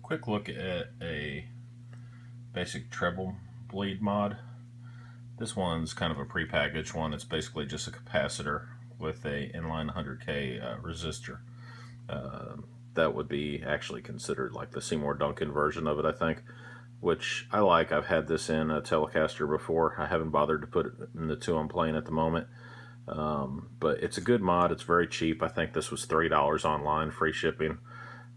quick look at a basic Treble Bleed mod. This one's kind of a prepackaged one. It's basically just a capacitor with a inline 100K resistor. That would be actually considered like the Seymour Duncan version of it, I think, which I like. I've had this in a Telecaster before. I haven't bothered to put it in the two I'm playing at the moment. But it's a good mod. It's very cheap. I think this was $3 online, free shipping.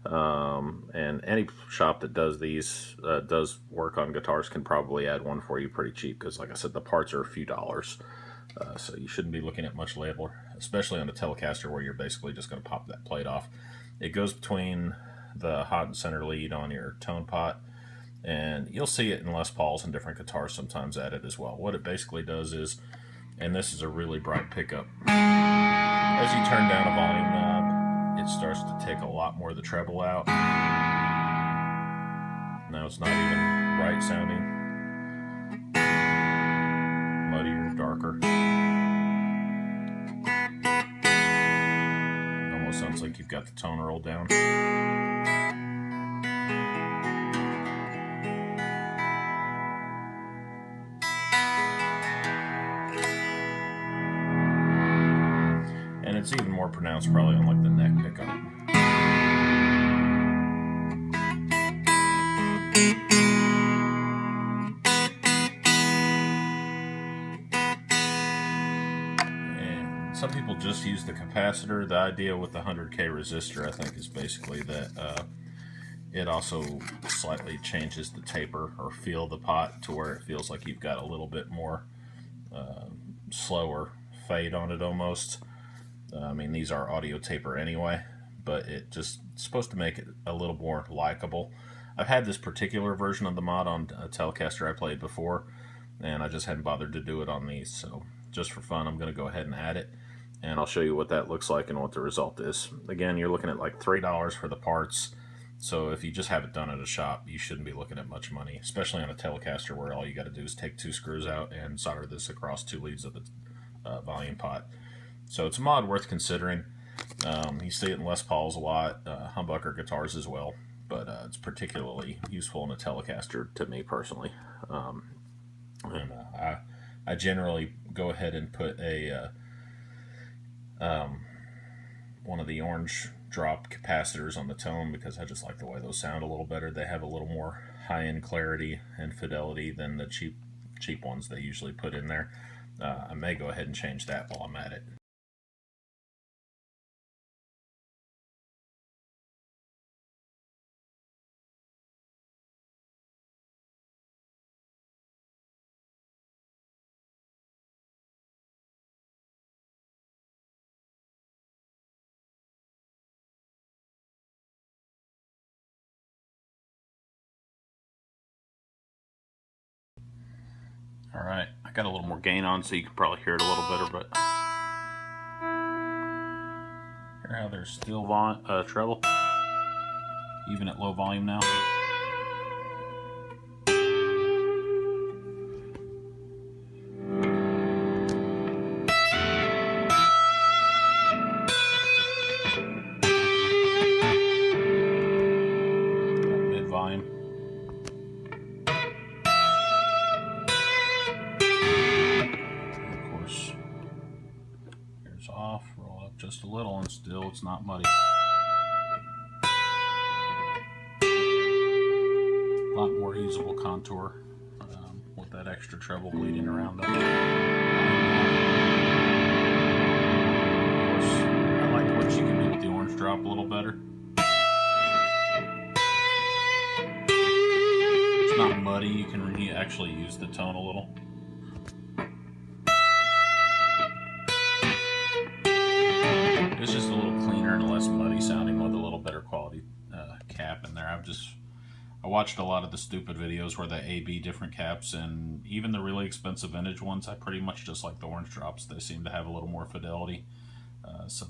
And any shop that does these, does work on guitars, can probably add one for you pretty cheap, because like I said, the parts are a few dollars. So you shouldn't be looking at much labor, especially on a Telecaster where you're basically just going to pop that plate off. It goes between the hot and center lead on your tone pot, and you'll see it in Les Pauls and different guitars sometimes added as well. What it basically does is, and this is a really bright pickup, as you turn down a volume knob, it starts to take a lot more of the treble out. Now it's not even bright sounding, muddier, darker. It almost sounds like you've got the tone rolled down. And it's even more pronounced probably on like the neck pickup. And some people just use the capacitor. The idea with the 100K resistor, I think, is basically that it also slightly changes the taper or feel of the pot to where it feels like you've got a little bit more slower fade on it almost. I mean, these are audio taper anyway, but it's supposed to make it a little more likable. I've had this particular version of the mod on a Telecaster I played before, and I just hadn't bothered to do it on these. So just for fun, I'm going to go ahead and add it, and I'll show you what that looks like and what the result is. Again, you're looking at like $3 for the parts. So if you just have it done at a shop, you shouldn't be looking at much money, especially on a Telecaster where all you got to do is take 2 screws out and solder this across 2 leads of the volume pot. So it's a mod worth considering. You see it in Les Pauls a lot, humbucker guitars as well, but it's particularly useful in a Telecaster to me personally. I generally go ahead and put a one of the orange drop capacitors on the tone, because I just like the way those sound a little better. They have a little more high-end clarity and fidelity than the cheap ones they usually put in there. I may go ahead and change that while I'm at it. Alright, I got a little more gain on so you can probably hear it a little better, but hear how there's still treble, even at low volume now. Mid volume. Off, roll up just a little, and still it's not muddy. A lot more usable contour with that extra treble bleeding around them. Of course, I like what you can do with the orange drop a little better. It's not muddy, you can actually use the tone a little. It's just a little cleaner and less muddy sounding with a little better quality cap in there. I watched a lot of the stupid videos where they A/B different caps, and even the really expensive vintage ones, I pretty much just like the orange drops. They seem to have a little more fidelity. So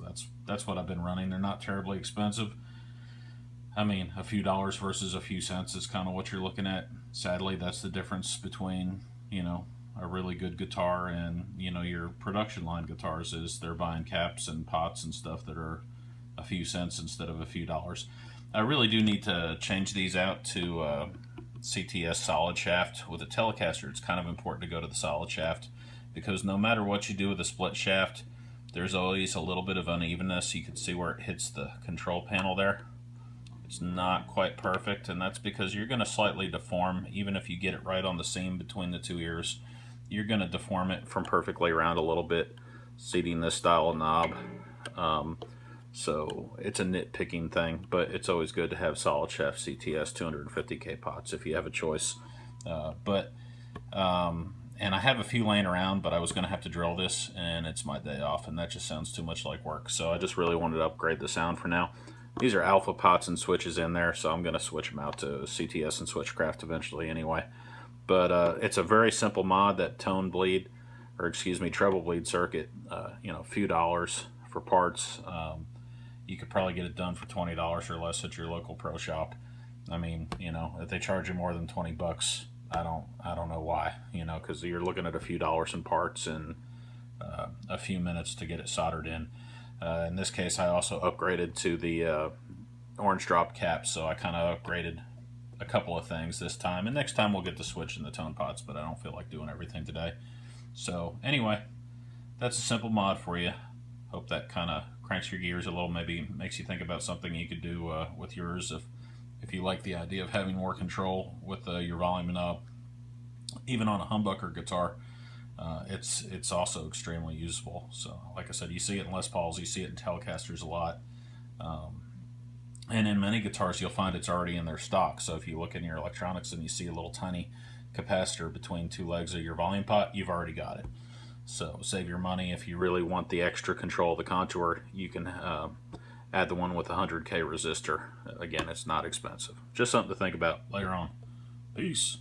that's what I've been running. They're not terribly expensive. I mean, a few dollars versus a few cents is kind of what you're looking at. Sadly, that's the difference between, you know, a really good guitar and, you know, your production line guitars, is they're buying caps and pots and stuff that are a few cents instead of a few dollars. I really do need to change these out to CTS solid shaft. With a telecaster, it's kind of important to go to the solid shaft, because no matter what you do with a split shaft, there's always a little bit of unevenness. You can see where it hits the control panel there. It's not quite perfect, and that's because you're going to slightly deform. Even if you get it right on the seam between the two ears, you're going to deform it from perfectly around a little bit, seating this style of knob. So it's a nitpicking thing, but it's always good to have solid shaft CTS 250K pots if you have a choice. And I have a few laying around, but I was going to have to drill this, and it's my day off, and that just sounds too much like work. So I just really wanted to upgrade the sound for now. These are alpha pots and switches in there, so I'm going to switch them out to CTS and Switchcraft eventually anyway. But it's a very simple mod, that tone bleed, or excuse me, treble bleed circuit. You know, a few dollars for parts. You could probably get it done for $20 or less at your local pro shop. I mean, you know, if they charge you more than 20 bucks, I don't know why, you know, because you're looking at a few dollars in parts and a few minutes to get it soldered in. In this case, I also upgraded to the orange drop cap, so I kind of upgraded a couple of things this time. And next time we'll get the switch and the tone pots, but I don't feel like doing everything today. So anyway, that's a simple mod for you. Hope that kind of cranks your gears a little, maybe makes you think about something you could do with yours if you like the idea of having more control with your volume knob. Even on a humbucker guitar, it's also extremely useful. So like I said, you see it in Les Pauls, you see it in Telecasters a lot. And in many guitars you'll find it's already in their stock. So if you look in your electronics and you see a little tiny capacitor between two legs of your volume pot, you've already got it. So save your money. If you really want the extra control of the contour, you can add the one with a 100K resistor. Again, it's not expensive. Just something to think about later on. Peace.